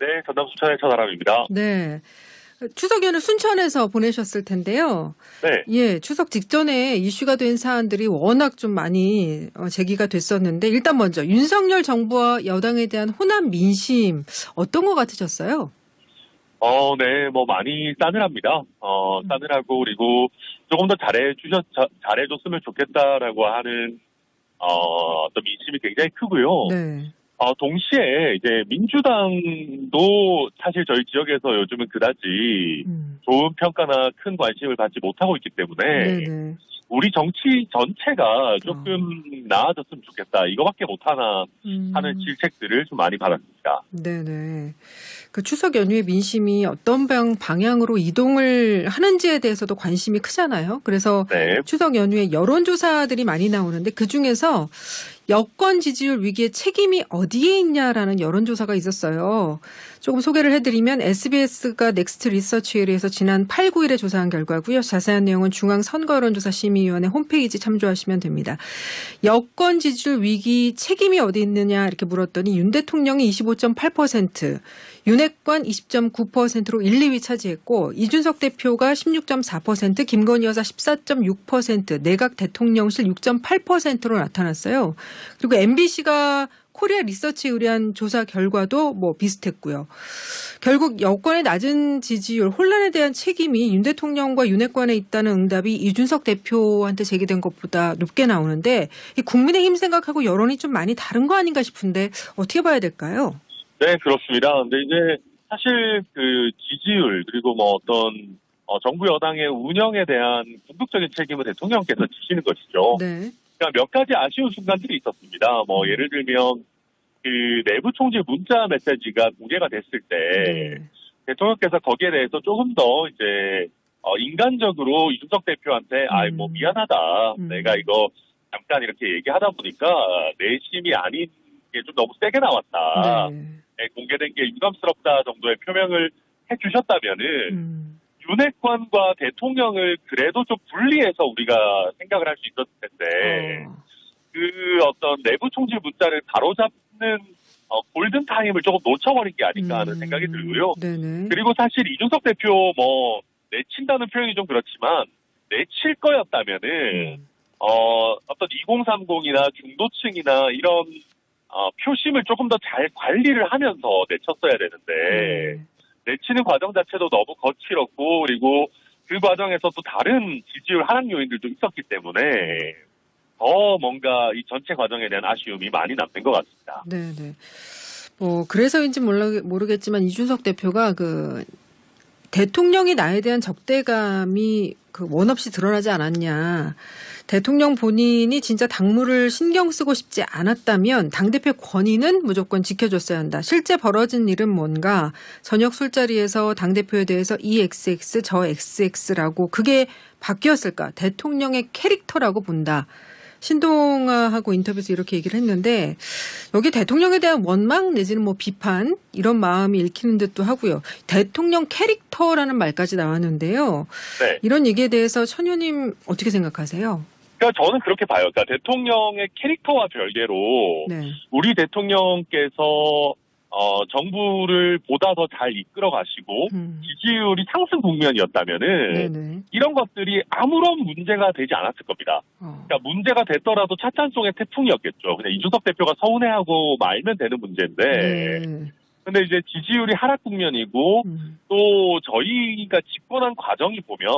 네, 전남 순천의 천하람입니다. 네. 추석 연휴 순천에서 보내셨을 텐데요. 네. 예, 추석 직전에 이슈가 된 사안들이 워낙 좀 많이 제기가 됐었는데, 일단 먼저 윤석열 정부와 여당에 대한 호남 민심 어떤 것 같으셨어요? 네, 뭐 많이 싸늘합니다. 싸늘하고 그리고 조금 더 잘해줬으면 좋겠다라고 하는 어떤 민심이 굉장히 크고요. 네. 동시에 이제 민주당도 사실 저희 지역에서 요즘은 그다지 좋은 평가나 큰 관심을 받지 못하고 있기 때문에 네네. 우리 정치 전체가 조금 나아졌으면 좋겠다. 이거밖에 못하나 하는 질책들을 좀 많이 받았습니다. 네네. 그 추석 연휴에 민심이 어떤 방향으로 이동을 하는지에 대해서도 관심이 크잖아요. 그래서 네. 추석 연휴에 여론조사들이 많이 나오는데 그중에서 여권 지지율 위기의 책임이 어디에 있냐라는 여론조사가 있었어요. 조금 소개를 해드리면 SBS가 넥스트 리서치에 의해서 지난 8, 9일에 조사한 결과고요. 자세한 내용은 중앙선거여론조사심의위원회 홈페이지 참조하시면 됩니다. 여권 지지율 위기 책임이 어디 있느냐 이렇게 물었더니 윤 대통령이 25.8%, 윤핵관 20.9%로 1, 2위 차지했고 이준석 대표가 16.4%, 김건희 여사 14.6%, 내각 대통령실 6.8%로 나타났어요. 그리고 MBC가 코리아 리서치에 의뢰한 조사 결과도 뭐 비슷했고요. 결국 여권의 낮은 지지율, 혼란에 대한 책임이 윤 대통령과 윤핵관에 있다는 응답이 이준석 대표한테 제기된 것보다 높게 나오는데 이 국민의힘 생각하고 여론이 좀 많이 다른 거 아닌가 싶은데 어떻게 봐야 될까요? 네, 그렇습니다. 근데 이제 사실 그 지지율 그리고 뭐 어떤 정부 여당의 운영에 대한 궁극적인 책임은 대통령께서 지시는 것이죠. 네. 그러니까 몇 가지 아쉬운 순간들이 있었습니다. 뭐 예를 들면 그 내부 총질 문자 메시지가 공개가 됐을 때 네. 대통령께서 거기에 대해서 조금 더 이제 인간적으로 이준석 대표한테 뭐 미안하다. 내가 이거 잠깐 이렇게 얘기하다 보니까 내심이 아닌 게 좀 너무 세게 나왔다. 네. 공개된 게 유감스럽다 정도의 표명을 해주셨다면은 윤핵관과 대통령을 그래도 좀 분리해서 우리가 생각을 할 수 있었을 텐데 그 어떤 내부 총질 문자를 바로잡는 골든 타임을 조금 놓쳐버린 게 아닌가 하는 생각이 들고요. 네네. 그리고 사실 이준석 대표 뭐 내친다는 표현이 좀 그렇지만 내칠 거였다면은 어떤 2030이나 중도층이나 이런 표심을 조금 더 잘 관리를 하면서 내쳤어야 되는데 내치는 과정 자체도 너무 거칠었고 그리고 그 과정에서 또 다른 지지율 하락 요인들도 있었기 때문에 더 뭔가 이 전체 과정에 대한 아쉬움이 많이 남는 것 같습니다. 네네. 그래서인지 모르겠지만 이준석 대표가 그 대통령이 나에 대한 적대감이 원 없이 드러나지 않았냐. 대통령 본인이 진짜 당무를 신경 쓰고 싶지 않았다면 당대표 권위는 무조건 지켜줬어야 한다. 실제 벌어진 일은 뭔가 저녁 술자리에서 당대표에 대해서 이 XX 저 XX라고 그게 바뀌었을까. 대통령의 캐릭터라고 본다. 신동아하고 인터뷰에서 이렇게 얘기를 했는데 여기 대통령에 대한 원망 내지는 뭐 비판 이런 마음이 읽히는 듯도 하고요. 대통령 캐릭터라는 말까지 나왔는데요. 네. 이런 얘기에 대해서 천 의원님 어떻게 생각하세요? 그러니까 저는 그렇게 봐요. 그러니까 대통령의 캐릭터와 별개로 네. 우리 대통령께서 정부를 보다 더 잘 이끌어 가시고 지지율이 상승 국면이었다면은 네네. 이런 것들이 아무런 문제가 되지 않았을 겁니다. 그러니까 문제가 됐더라도 찻잔송의 태풍이었겠죠. 그냥 이준석 대표가 서운해하고 말면 되는 문제인데 네. 근데 이제 지지율이 하락 국면이고 또 저희가 집권한 과정이 보면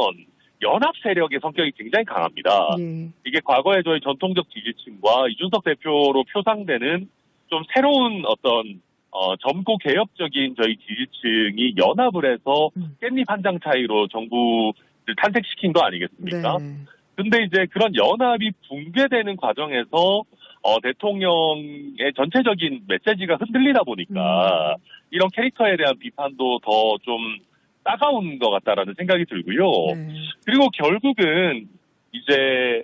연합 세력의 성격이 굉장히 강합니다. 네. 이게 과거의 저희 전통적 지지층과 이준석 대표로 표상되는 좀 새로운 어떤 젊고 개혁적인 저희 지지층이 연합을 해서 깻잎 한 장 차이로 정부를 탄생시킨 거 아니겠습니까? 네. 근데 이제 그런 연합이 붕괴되는 과정에서 대통령의 전체적인 메시지가 흔들리다 보니까 이런 캐릭터에 대한 비판도 더 좀 따가운 것 같다라는 생각이 들고요. 네. 그리고 결국은 이제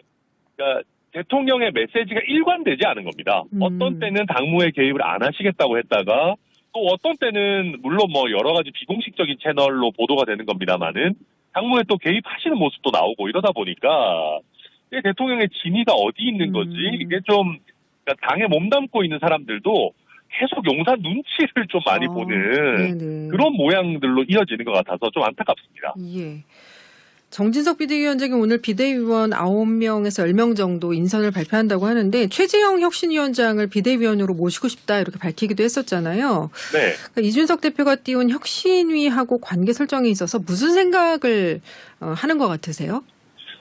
그러니까 대통령의 메시지가 일관되지 않은 겁니다. 어떤 때는 당무에 개입을 안 하시겠다고 했다가 또 어떤 때는 물론 뭐 여러 가지 비공식적인 채널로 보도가 되는 겁니다만은 당무에 또 개입하시는 모습도 나오고 이러다 보니까 대통령의 진위가 어디 있는 거지 이게 좀 그러니까 당에 몸담고 있는 사람들도 계속 용산 눈치를 좀 많이 보는 네네. 그런 모양들로 이어지는 것 같아서 좀 안타깝습니다. 예. 정진석 비대위원장이 오늘 비대위원 9명에서 10명 정도 인선을 발표한다고 하는데 최재형 혁신위원장을 비대위원으로 모시고 싶다 이렇게 밝히기도 했었잖아요. 네. 그러니까 이준석 대표가 띄운 혁신위하고 관계 설정에 있어서 무슨 생각을 하는 것 같으세요?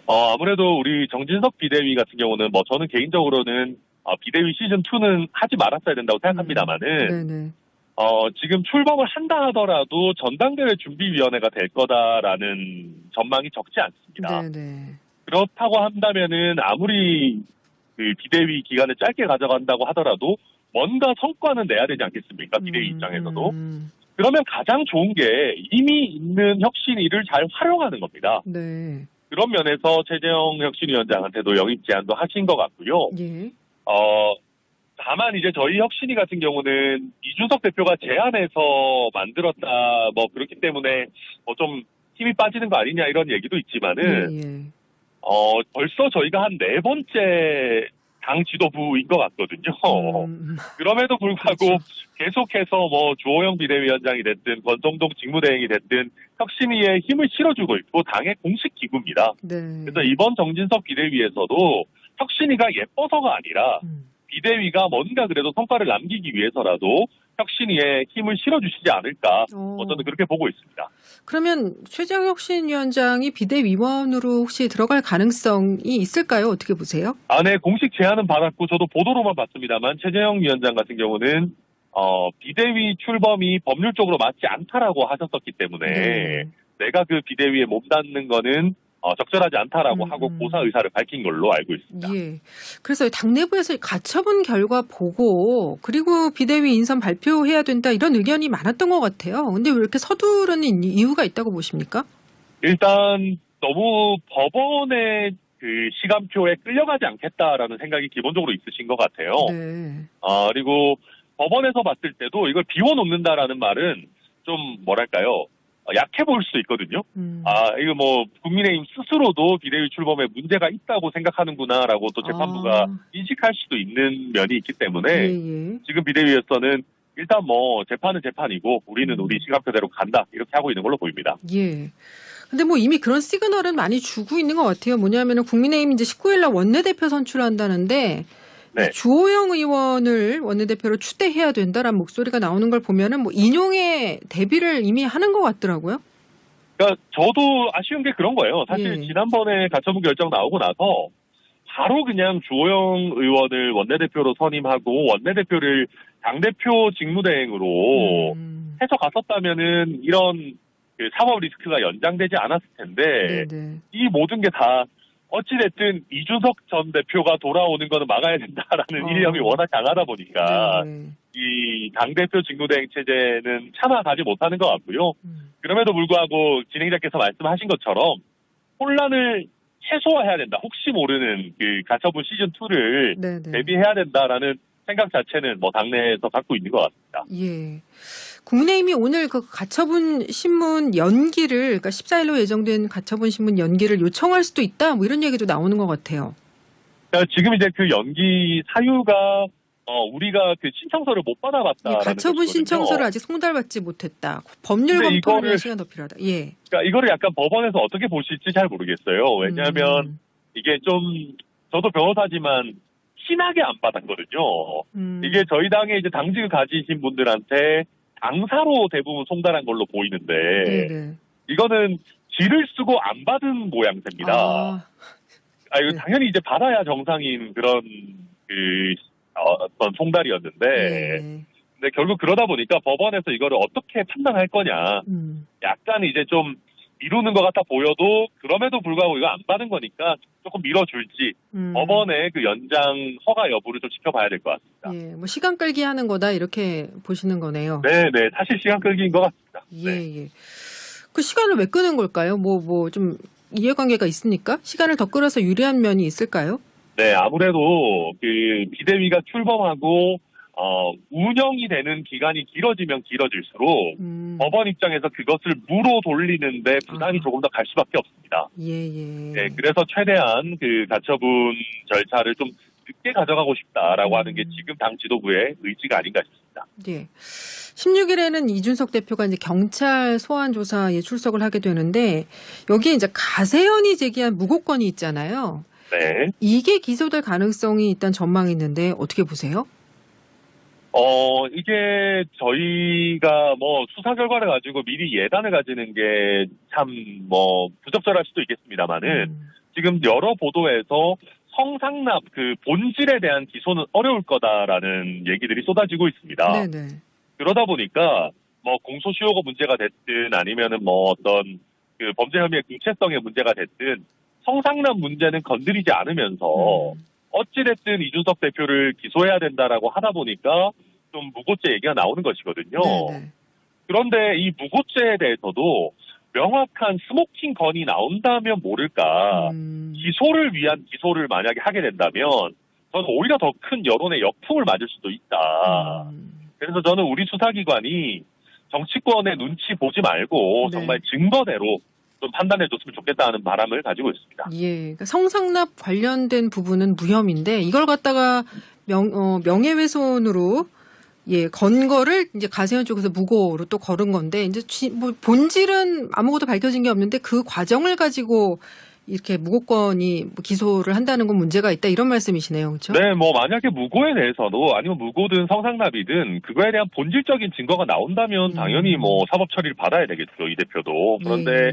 아무래도 우리 정진석 비대위 같은 경우는 뭐 저는 개인적으로는 비대위 시즌2는 하지 말았어야 된다고 생각합니다만은 네네. 지금 출범을 한다 하더라도 전당대회 준비위원회가 될 거다라는 전망이 적지 않습니다. 네네. 그렇다고 한다면은 아무리 그 비대위 기간을 짧게 가져간다고 하더라도 뭔가 성과는 내야 되지 않겠습니까? 비대위 입장에서도. 그러면 가장 좋은 게 이미 있는 혁신위를 잘 활용하는 겁니다. 네. 그런 면에서 최재형 혁신위원장한테도 영입 제안도 하신 것 같고요. 예. 다만 이제 저희 혁신위 같은 경우는 이준석 대표가 제안해서 만들었다 뭐 그렇기 때문에 좀 힘이 빠지는 거 아니냐 이런 얘기도 있지만은 예. 벌써 저희가 한 4번째 당 지도부인 것 같거든요. 그럼에도 불구하고 그렇죠. 계속해서 뭐 주호영 비대위원장이 됐든 권성동 직무대행이 됐든 혁신위에 힘을 실어주고 있고 당의 공식 기구입니다. 네. 그래서 이번 정진석 비대위에서도 혁신위가 예뻐서가 아니라 비대위가 뭔가 그래도 성과를 남기기 위해서라도 혁신위에 힘을 실어주시지 않을까 저는 그렇게 보고 있습니다. 그러면 최재형 혁신위원장이 비대위원으로 혹시 들어갈 가능성이 있을까요? 어떻게 보세요? 네, 공식 제안은 받았고 저도 보도로만 봤습니다만 최재형 위원장 같은 경우는 비대위 출범이 법률적으로 맞지 않다라고 하셨었기 때문에 내가 그 비대위에 몸담는 거는 적절하지 않다라고 하고 고사 의사를 밝힌 걸로 알고 있습니다. 예. 그래서 당 내부에서 가처분 결과 보고 그리고 비대위 인선 발표해야 된다 이런 의견이 많았던 것 같아요. 근데 왜 이렇게 서두르는 이유가 있다고 보십니까? 일단 너무 법원의 그 시간표에 끌려가지 않겠다라는 생각이 기본적으로 있으신 것 같아요. 네. 그리고 법원에서 봤을 때도 이걸 비워놓는다라는 말은 좀 뭐랄까요? 약해 보일 수도 있거든요. 이거 뭐 국민의힘 스스로도 비대위 출범에 문제가 있다고 생각하는구나라고 또 재판부가 인식할 수도 있는 면이 있기 때문에 지금 비대위에서는 일단 뭐 재판은 재판이고 우리는 우리 시간표대로 간다 이렇게 하고 있는 걸로 보입니다. 예. 근데 뭐 이미 그런 시그널은 많이 주고 있는 것 같아요. 뭐냐면은 국민의힘 이제 19일 날 원내대표 선출한다는데 네. 주호영 의원을 원내대표로 추대해야 된다라는 목소리가 나오는 걸 보면은 뭐 인용의 대비를 이미 하는 것 같더라고요. 그러니까 저도 아쉬운 게 그런 거예요. 사실 지난번에 가처분 결정 나오고 나서 바로 그냥 주호영 의원을 원내대표로 선임하고 원내대표를 당대표 직무대행으로 해서 갔었다면은 이런 그 사법 리스크가 연장되지 않았을 텐데 이 모든 게 다 어찌됐든 이준석 전 대표가 돌아오는 거는 막아야 된다라는 일념이 워낙 강하다 보니까 이 당대표 직무대행 체제는 참아가지 못하는 것 같고요. 그럼에도 불구하고 진행자께서 말씀하신 것처럼 혼란을 최소화해야 된다. 혹시 모르는 그 가처분 시즌2를 대비해야 된다라는 생각 자체는 뭐 당내에서 갖고 있는 것 같습니다. 예. 국민의힘이 오늘 그 가처분 신문 연기를, 그러니까 14일로 예정된 가처분 신문 연기를 요청할 수도 있다, 뭐 이런 얘기도 나오는 것 같아요. 그러니까 지금 이제 그 연기 사유가 우리가 그 신청서를 못 받아봤다라는 가처분 것이거든요. 신청서를 아직 송달받지 못했다. 법률 검토를 위한 시간 더 필요하다. 예. 그러니까 이거를 약간 법원에서 어떻게 보실지 잘 모르겠어요. 왜냐하면 이게 좀 저도 변호사지만 심하게 안 받았거든요. 이게 저희 당에 이제 당직을 가지신 분들한테 당사로 대부분 송달한 걸로 보이는데 이거는 지를 쓰고 안 받은 모양새입니다. 이거 당연히 이제 받아야 정상인 그런 그 어떤 송달이었는데 근데 결국 그러다 보니까 법원에서 이거를 어떻게 판단할 거냐 약간 이제 좀 미루는 것 같아 보여도 그럼에도 불구하고 이거 안 받은 거니까 조금 밀어줄지 법원의 그 연장 허가 여부를 좀 지켜봐야 될 것 같습니다. 예, 뭐 시간 끌기 하는 거다 이렇게 보시는 거네요. 네, 사실 시간 끌기인 것 같습니다. 예. 그 시간을 왜 끄는 걸까요? 뭐 좀 이해관계가 있습니까? 시간을 더 끌어서 유리한 면이 있을까요? 네, 아무래도 그 비대위가 출범하고 운영이 되는 기간이 길어지면 길어질수록 법원 입장에서 그것을 무로 돌리는데 부담이 조금 더 갈 수밖에 없습니다. 네, 그래서 최대한 그 가처분 절차를 좀 늦게 가져가고 싶다라고 하는 게 지금 당 지도부의 의지가 아닌가 싶습니다. 예. 16일에는 이준석 대표가 이제 경찰 소환 조사에 출석을 하게 되는데 여기에 이제 가세현이 제기한 무고건이 있잖아요. 네. 이게 기소될 가능성이 일단 전망이 있는데 어떻게 보세요? 이게 저희가 뭐 수사 결과를 가지고 미리 예단을 가지는 게 참 뭐 부적절할 수도 있겠습니다만은 지금 여러 보도에서 성상납 그 본질에 대한 기소는 어려울 거다라는 얘기들이 쏟아지고 있습니다. 네네. 그러다 보니까 뭐 공소시효가 문제가 됐든 아니면은 뭐 어떤 그 범죄 혐의의 구체성의 문제가 됐든 성상납 문제는 건드리지 않으면서 어찌됐든 이준석 대표를 기소해야 된다라고 하다 보니까 좀 무고죄 얘기가 나오는 것이거든요. 네네. 그런데 이 무고죄에 대해서도 명확한 스모킹 건이 나온다면 모를까 기소를 위한 기소를 만약에 하게 된다면 저는 오히려 더 큰 여론의 역풍을 맞을 수도 있다. 그래서 저는 우리 수사기관이 정치권의 눈치 보지 말고 네. 정말 증거대로 좀 판단해줬으면 좋겠다는 바람을 가지고 있습니다. 예. 그러니까 성상납 관련된 부분은 무혐의인데 이걸 갖다가 명예훼손으로 건 거를 이제 가세현 쪽에서 무고로 또 걸은 건데 이제 뭐 본질은 아무것도 밝혀진 게 없는데 그 과정을 가지고 이렇게 무고건이 기소를 한다는 건 문제가 있다 이런 말씀이시네요, 그렇죠? 네, 뭐 만약에 무고에 대해서도 아니면 무고든 성상납이든 그거에 대한 본질적인 증거가 나온다면 당연히 뭐 사법 처리를 받아야 되겠죠, 이 대표도. 그런데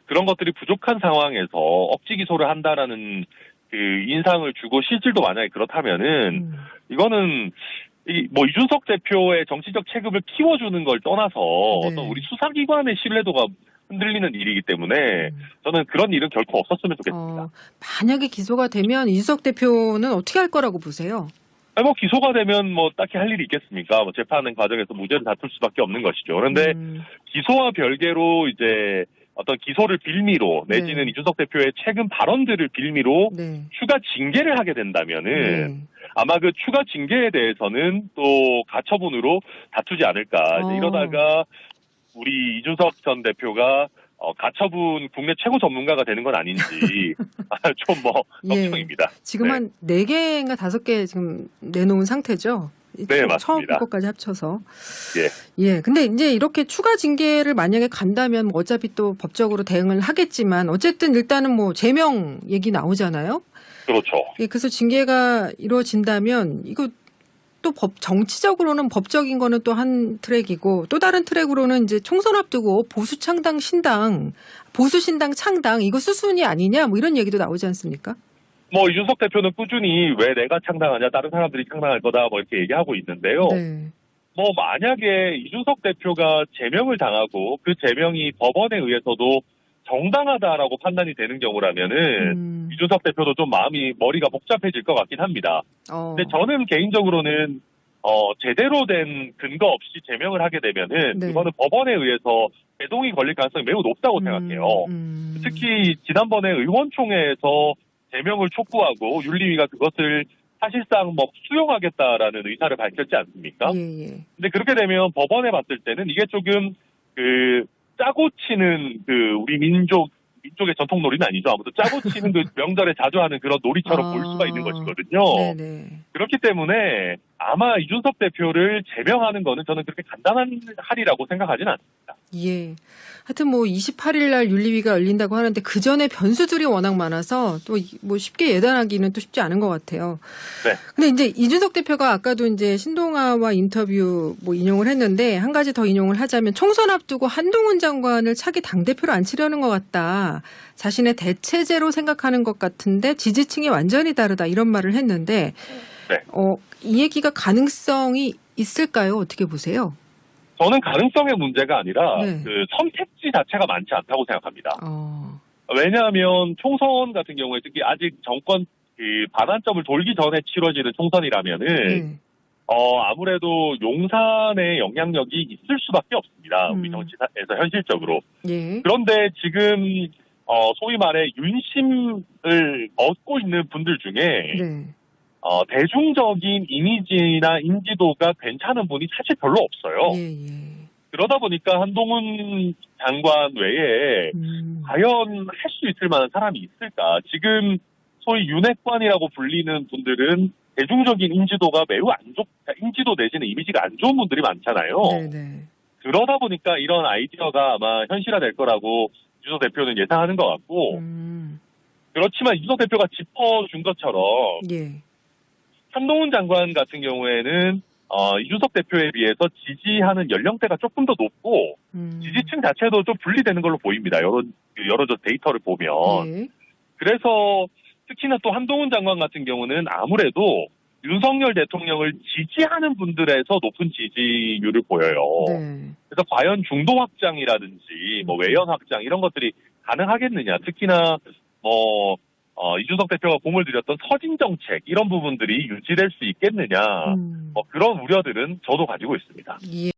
그런 것들이 부족한 상황에서 억지 기소를 한다라는 그 인상을 주고 실질도 만약에 그렇다면은 이거는 뭐 이준석 대표의 정치적 체급을 키워주는 걸 떠나서 어떤 우리 수사기관의 신뢰도가 흔들리는 일이기 때문에 저는 그런 일은 결코 없었으면 좋겠습니다. 만약에 기소가 되면 이준석 대표는 어떻게 할 거라고 보세요? 뭐 기소가 되면 뭐 딱히 할 일이 있겠습니까? 뭐 재판하는 과정에서 무죄를 다툴 수밖에 없는 것이죠. 그런데 기소와 별개로 이제 어떤 기소를 빌미로 내지는 이준석 대표의 최근 발언들을 빌미로 추가 징계를 하게 된다면은 아마 그 추가 징계에 대해서는 또 가처분으로 다투지 않을까. 이제 이러다가 우리 이준석 전 대표가 가처분 국내 최고 전문가가 되는 건 아닌지 좀 뭐 걱정입니다. 지금 한 4개인가 5개 지금 내놓은 상태죠? 네, 맞습니다. 처음 것까지 합쳐서. 예. 근데 이제 이렇게 추가 징계를 만약에 간다면 뭐 어차피 또 법적으로 대응을 하겠지만 어쨌든 일단은 뭐 제명 얘기 나오잖아요? 그렇죠. 그래서 징계가 이루어진다면 이거 또 정치적으로는 법적인 거는 또 한 트랙이고 또 다른 트랙으로는 이제 총선 앞두고 보수 창당 신당, 보수 신당 창당 이거 수순이 아니냐 뭐 이런 얘기도 나오지 않습니까? 뭐 이준석 대표는 꾸준히 왜 내가 창당하냐 다른 사람들이 창당할 거다 뭐 이렇게 얘기하고 있는데요. 뭐 만약에 이준석 대표가 제명을 당하고 그 제명이 법원에 의해서도 정당하다라고 판단이 되는 경우라면은 이준석 대표도 좀 머리가 복잡해질 것 같긴 합니다. 근데 저는 개인적으로는 제대로 된 근거 없이 제명을 하게 되면은 이거는 법원에 의해서 제동이 걸릴 가능성이 매우 높다고 생각해요. 특히 지난번에 의원총회에서 제명을 촉구하고 윤리위가 그것을 사실상 뭐 수용하겠다라는 의사를 밝혔지 않습니까? 근데 그렇게 되면 법원에 봤을 때는 이게 조금 짜고 치는 우리 민족의 전통 놀이는 아니죠. 아무튼 짜고 치는 그 명절에 자주 하는 그런 놀이처럼 볼 수가 있는 것이거든요. 그렇기 때문에 아마 이준석 대표를 제명하는 거는 저는 그렇게 간단한 할이라고 생각하지는 않습니다. 하여튼 뭐 28일 날 윤리위가 열린다고 하는데 그 전에 변수들이 워낙 많아서 또 뭐 쉽게 예단하기는 또 쉽지 않은 것 같아요. 근데 이제 이준석 대표가 아까도 이제 신동아와 인터뷰 뭐 인용을 했는데 한 가지 더 인용을 하자면 총선 앞두고 한동훈 장관을 차기 당대표로 앉히려는 것 같다. 자신의 대체제로 생각하는 것 같은데 지지층이 완전히 다르다 이런 말을 했는데 이 얘기가 가능성이 있을까요? 어떻게 보세요? 저는 가능성의 문제가 아니라 그 선택지 자체가 많지 않다고 생각합니다. 왜냐하면 총선 같은 경우에 특히 아직 정권 반환점을 돌기 전에 치러지는 총선이라면은 아무래도 용산의 영향력이 있을 수밖에 없습니다. 우리 정치에서 현실적으로. 그런데 지금 소위 말해 윤심을 얻고 있는 분들 중에 대중적인 이미지나 인지도가 괜찮은 분이 사실 별로 없어요. 그러다 보니까 한동훈 장관 외에 과연 할 수 있을 만한 사람이 있을까? 지금 소위 윤핵관이라고 불리는 분들은 대중적인 인지도가 매우 인지도 내지는 이미지가 안 좋은 분들이 많잖아요. 네네. 그러다 보니까 이런 아이디어가 아마 현실화될 거라고 이준석 대표는 예상하는 것 같고, 그렇지만 이준석 대표가 짚어준 것처럼 예. 한동훈 장관 같은 경우에는 이준석 대표에 비해서 지지하는 연령대가 조금 더 높고 지지층 자체도 좀 분리되는 걸로 보입니다. 여러 데이터를 보면. 예. 그래서 특히나 또 한동훈 장관 같은 경우는 아무래도 윤석열 대통령을 지지하는 분들에서 높은 지지율을 보여요. 네. 그래서 과연 중도 확장이라든지 뭐 외연 확장 이런 것들이 가능하겠느냐. 특히나 뭐 이준석 대표가 공을 들였던 서진 정책 이런 부분들이 유지될 수 있겠느냐. 그런 우려들은 저도 가지고 있습니다. 예.